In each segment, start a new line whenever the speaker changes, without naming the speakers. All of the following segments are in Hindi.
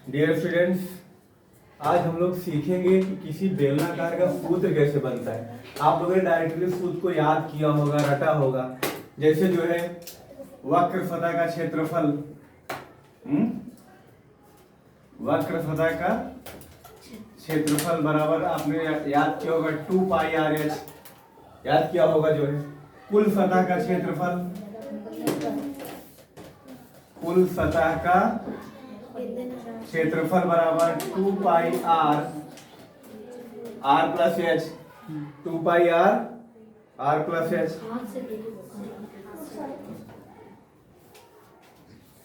डियर स्टूडेंट्स, आज हम लोग सीखेंगे कि किसी बेलनाकार का सूत्र कैसे बनता है। आप लोगों ने डायरेक्टली सूत्र को याद किया होगा, रटा होगा। जैसे जो है वक्र सतह का क्षेत्रफल, वक्र सतह का क्षेत्रफल बराबर आपने याद किया होगा 2πr(h), याद किया होगा। जो है कुल सतह का क्षेत्रफल, कुल सतह का क्षेत्रफल बराबर 2πr r+h, 2πr r+h,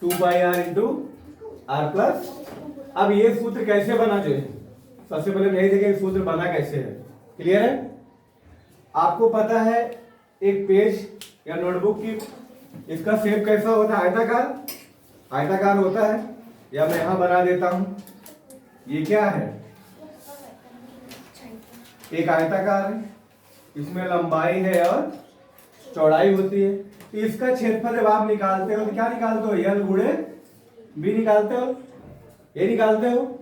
2πr into r+। अब ये सूत्र कैसे बना, जो है सबसे पहले नहीं देखेंगे सूत्र बना कैसे है। क्लियर है? आपको पता है एक पेज या नोटबुक की इसका शेप कैसा होता है? आयताकार, आयताकार होता है। या मैं यहां बना देता हूं, ये क्या है? एक आयताकार है, इसमें लंबाई है और चौड़ाई होती है। तो इसका क्षेत्रफल जब आप निकालते हो तो क्या निकालते हो? यल गुणे बी निकालते हो, ये निकालते हो।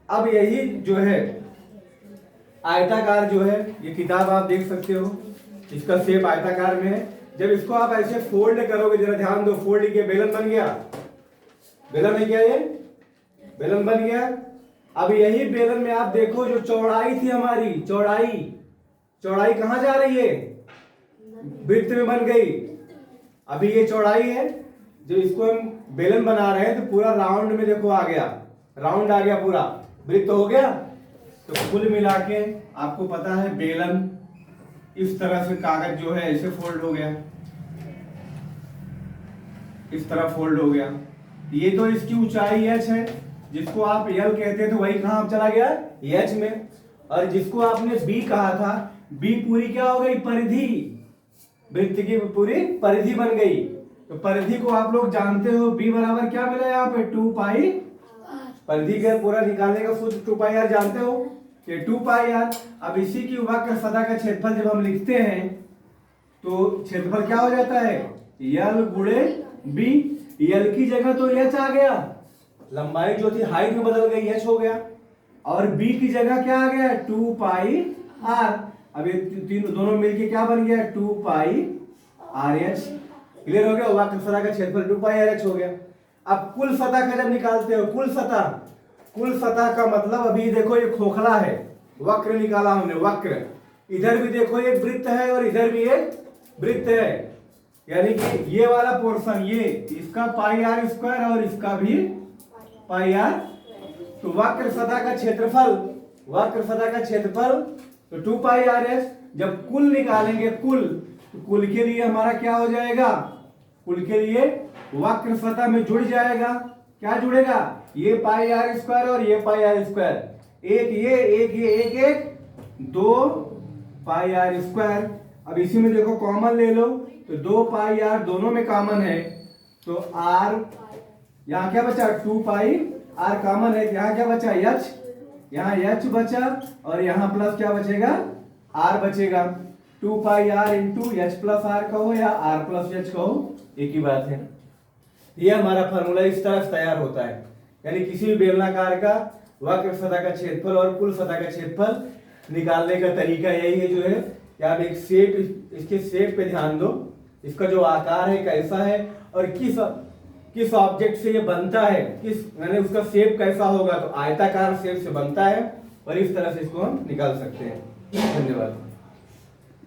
अब यही जो है आयताकार जो है, ये किताब आप देख सकते हो, इसका शेप आयताकार में है। जब इसको आप ऐसे फोल्ड करोगे, जरा ध्यान दो, फोल्ड किया, बेलन बन गया। बेलन है क्या? ये बेलन बन गया। अब यही बेलन में आप देखो जो चौड़ाई थी हमारी, चौड़ाई कहां जा रही है? वृत्त में बन गई। अभी ये चौड़ाई है, जो इसको हम बेलन बना रहे हैं तो पूरा राउंड में देखो आ गया, राउंड आ गया, पूरा वृत्त हो गया। तो कुल मिला के आपको पता है बेलन इस तरह से, कागज जो है ऐसे फोल्ड हो गया, इस तरह फोल्ड हो गया। ये तो इसकी ऊंचाई h है, जिसको आप l कहते थे, तो वही कहां चला गया? h में। और जिसको आपने b कहा था, b पूरी क्या हो गई? परिधि, वृत्त की पूरी परिधि बन गई। तो परिधि को आप लोग जानते हो, b बराबर क्या मिला यहाँ पे? 2π। परिधि का पूरा निकालने का सूत्र 2πr जानते हो, ये 2πr। अब इसी की वक्र सतह का क्षेत्रफल जब हम लिखते हैं तो क्षेत्रफल क्या हो जाता है? यल गुणे बी। यल की जगह तो h आ गया, लंबाई जो थी हाइट में बदल गई, h हो गया। और b की जगह क्या आ गया? 2πr। अब ये तीनों दोनों मिलके क्या बन गया? 2πrh। क्लियर हो गया? वक्र सतह का क्षेत्रफल 2πrh हो गया। अब कुल सतह का जब निकालते हो, कुल सतह का मतलब, अभी देखो ये खोखला है, वक्र निकाला हमने, वक्र। इधर भी देखो एक वृत्त है और इधर भी एक वृत्त है, यानी कि ये वाला पोर्शन, ये इसका πr² और इसका भी πr। तो वक्र सतह का क्षेत्रफल तो 2πrh। जब कुल निकालेंगे, तो कुल के लिए हमारा क्या हो जाएगा? कुल के लिए वक्र सतह में जुड़ जाएगा। क्या जुड़ेगा? ये πr² और ये πr²। एक ये, एक 2πr²। अब इसी में देखो कॉमन ले लो, तो 2πr दोनों में कॉमन है, तो r यहाँ क्या बचा? 2πr कॉमन है, यहाँ क्या बचा? h, यहाँ h बचा, और यहाँ प्लस क्या बचेगा? r बचेगा। 2πr इंटू h+r कहो या r+h कहो, एक ही बात है। ये हमारा फॉर्मूला इस तरह से तैयार होता है। यानी किसी भी बेलनाकार का वक्र सतह का क्षेत्रफल और कुल सतह का क्षेत्रफल निकालने का तरीका यही है। जो है कि आप एक शेप, इसके शेप पे ध्यान दो, इसका जो आकार है कैसा है और किस ऑब्जेक्ट से ये बनता है, यानी उसका शेप कैसा होगा। तो आयताकार शेप से बनता है और इस तरह से इसको हम निकाल सकते हैं। धन्यवाद।